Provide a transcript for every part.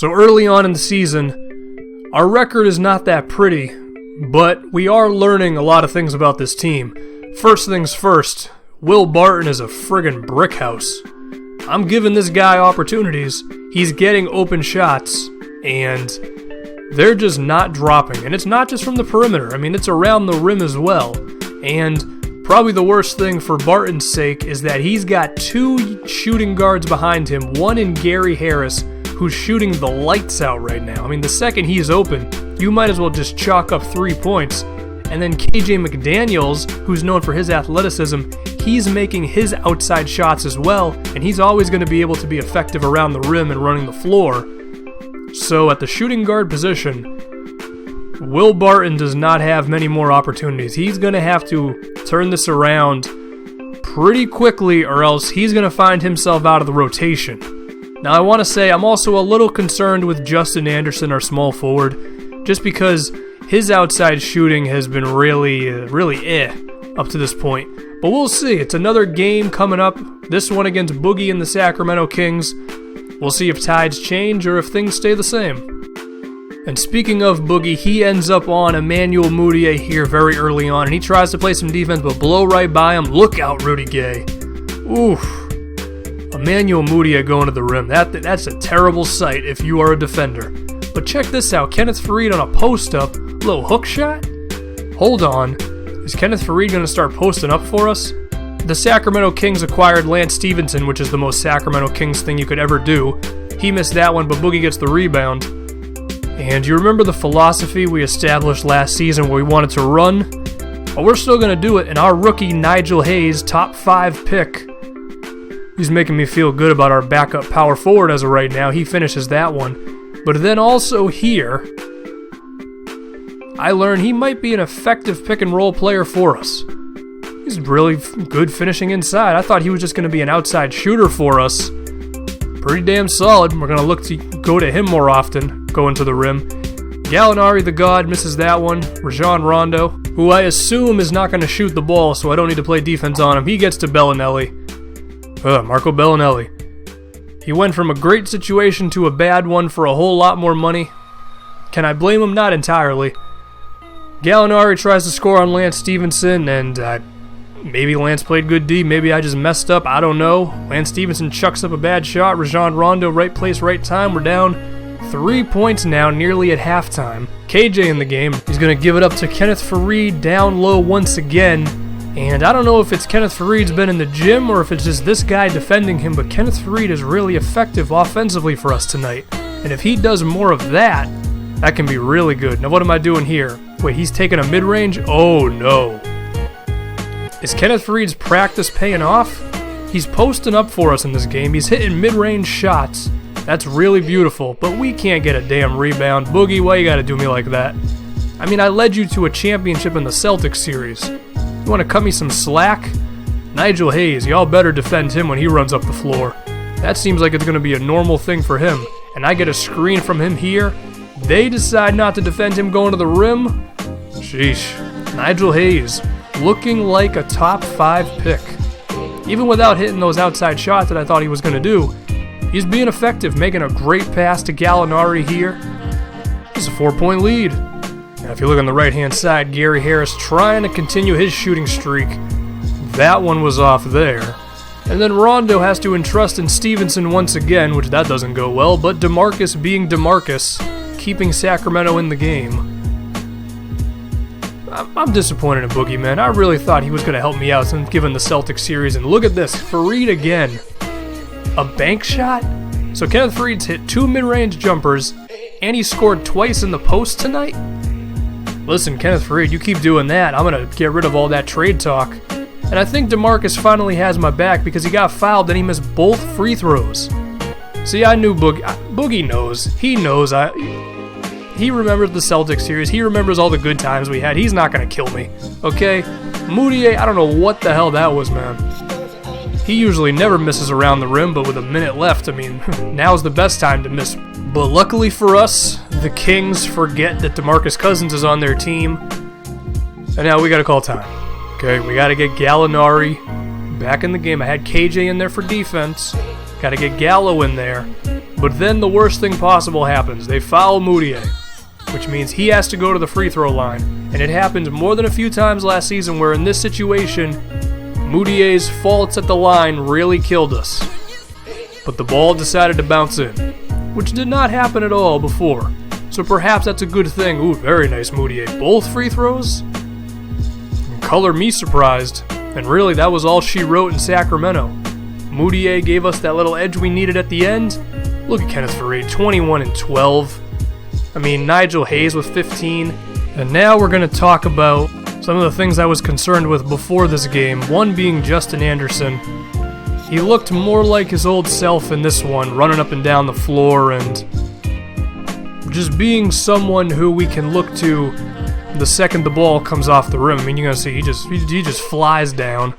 So early on in the season, our record is not that pretty, but we are learning a lot of things about this team. First things first, Will Barton is a friggin' brick house. I'm giving this guy opportunities. He's getting open shots, and they're just not dropping. And it's not just from the perimeter. I mean, it's around the rim as well. And probably the worst thing for Barton's sake is that he's got two shooting guards behind him, one in Gary Harris, who's shooting the lights out right now. I mean, the second he's open, you might as well just chalk up 3 points. And then KJ McDaniels, who's known for his athleticism, he's making his outside shots as well, and he's always going to be able to be effective around the rim and running the floor. So at the shooting guard position, Will Barton does not have many more opportunities. He's going to have to turn this around pretty quickly, or else he's going to find himself out of the rotation. Now I want to say I'm also a little concerned with Justin Anderson, our small forward, just because his outside shooting has been really up to this point. But we'll see. It's another game coming up. This one against Boogie and the Sacramento Kings. We'll see if tides change or if things stay the same. And speaking of Boogie, he ends up on Emmanuel Mudiay here very early on, and he tries to play some defense, but blow right by him. Look out, Rudy Gay. Oof. Emmanuel Mudiay going to the rim. That's a terrible sight if you are a defender. But check this out. Kenneth Faried on a post-up. Little hook shot? Hold on. Is Kenneth Faried going to start posting up for us? The Sacramento Kings acquired Lance Stevenson, which is the most Sacramento Kings thing you could ever do. He missed that one, but Boogie gets the rebound. And you remember the philosophy we established last season where we wanted to run? Well, we're still going to do it, and our rookie Nigel Hayes, top 5 pick, he's making me feel good about our backup power forward as of right now. He finishes that one. But then also here, I learned he might be an effective pick-and-roll player for us. He's really good finishing inside. I thought he was just going to be an outside shooter for us. Pretty damn solid. We're going to look to go to him more often, going to the rim. Gallinari, the God, misses that one. Rajon Rondo, who I assume is not going to shoot the ball, so I don't need to play defense on him. He gets to Bellinelli. Marco Bellinelli. He went from a great situation to a bad one for a whole lot more money. Can I blame him? Not entirely. Gallinari tries to score on Lance Stevenson, and maybe Lance played good D. Maybe I just messed up. I don't know. Lance Stevenson chucks up a bad shot. Rajon Rondo, right place, right time. We're down 3 points now, nearly at halftime. KJ in the game. He's going to give it up to Kenneth Faried down low once again. And I don't know if it's Kenneth Faried's been in the gym or if it's just this guy defending him, but Kenneth Faried is really effective offensively for us tonight. And if he does more of that, that can be really good. Now what am I doing here? Wait, he's taking a mid-range? Oh no. Is Kenneth Faried's practice paying off? He's posting up for us in this game. He's hitting mid-range shots. That's really beautiful, but we can't get a damn rebound. Boogie, why you gotta do me like that? I mean, I led you to a championship in the Celtics series. You want to cut me some slack? Nigel Hayes, y'all better defend him when he runs up the floor. That seems like it's going to be a normal thing for him. And I get a screen from him here. They decide not to defend him going to the rim. Sheesh. Nigel Hayes, looking like a top 5 pick. Even without hitting those outside shots that I thought he was going to do, he's being effective, making a great pass to Gallinari here. It's a 4-point lead. Now, if you look on the right-hand side, Gary Harris trying to continue his shooting streak. That one was off there. And then Rondo has to entrust in Stevenson once again, which that doesn't go well, but DeMarcus being DeMarcus, keeping Sacramento in the game. I'm disappointed in Boogie, man. I really thought he was going to help me out since given the Celtics series. And look at this, Faried again. A bank shot? So Kenneth Faried's hit 2 mid-range jumpers, and he scored twice in the post tonight? Listen, Kenneth Faried, you keep doing that, I'm going to get rid of all that trade talk. And I think DeMarcus finally has my back because he got fouled and he missed both free throws. See, I knew Boogie knows. He knows. He remembers the Celtics series. He remembers all the good times we had. He's not going to kill me, okay? Mudiay, I don't know what the hell that was, man. He usually never misses around the rim, but with a minute left, I mean, now's the best time to miss. But luckily for us, the Kings forget that DeMarcus Cousins is on their team. And now we got to call time. Okay, we got to get Gallinari back in the game. I had KJ in there for defense. Got to get Gallo in there. But then the worst thing possible happens. They foul Moutier, which means he has to go to the free throw line. And it happened more than a few times last season where in this situation, Moutier's faults at the line really killed us. But the ball decided to bounce in, which did not happen at all before. So perhaps that's a good thing. Ooh, very nice Moutier. Both free throws? Color me surprised. And really, that was all she wrote in Sacramento. Moutier gave us that little edge we needed at the end. Look at Kenneth Faried, 21 and 12. I mean, Nigel Hayes with 15. And now we're going to talk about some of the things I was concerned with before this game. One being Justin Anderson. He looked more like his old self in this one, running up and down the floor and just being someone who we can look to the second the ball comes off the rim. I mean, you're going to see he just flies down,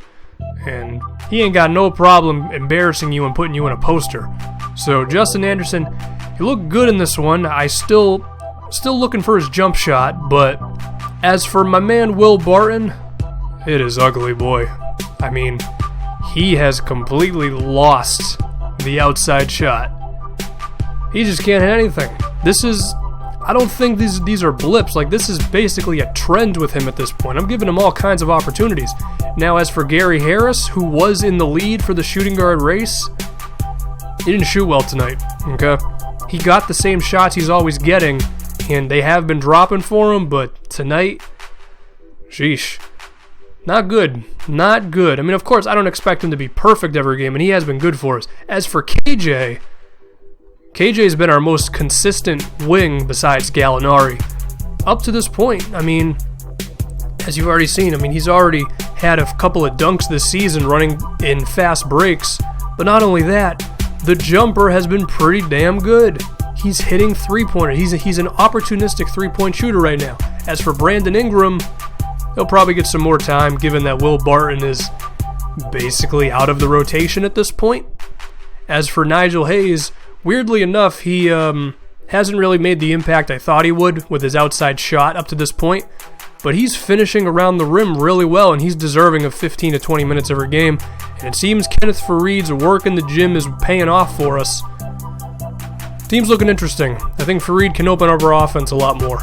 and he ain't got no problem embarrassing you and putting you in a poster. So Justin Anderson, he looked good in this one. I still looking for his jump shot, but as for my man Will Barton, it is ugly, boy. I mean, he has completely lost the outside shot. He just can't hit anything. I don't think these are blips. Like, this is basically a trend with him at this point. I'm giving him all kinds of opportunities. Now, as for Gary Harris, who was in the lead for the shooting guard race, he didn't shoot well tonight, okay? He got the same shots he's always getting, and they have been dropping for him, but tonight, sheesh. Not good. Not good. I mean, of course, I don't expect him to be perfect every game, and he has been good for us. As for KJ's been our most consistent wing besides Gallinari. Up to this point, I mean, as you've already seen, I mean, he's already had a couple of dunks this season running in fast breaks. But not only that, the jumper has been pretty damn good. He's hitting three-pointers. He's an opportunistic three-point shooter right now. As for Brandon Ingram, he'll probably get some more time given that Will Barton is basically out of the rotation at this point. As for Nigel Hayes, weirdly enough, he hasn't really made the impact I thought he would with his outside shot up to this point, but he's finishing around the rim really well, and he's deserving of 15 to 20 minutes every game, and it seems Kenneth Faried's work in the gym is paying off for us. Team's looking interesting. I think Faried can open up our offense a lot more.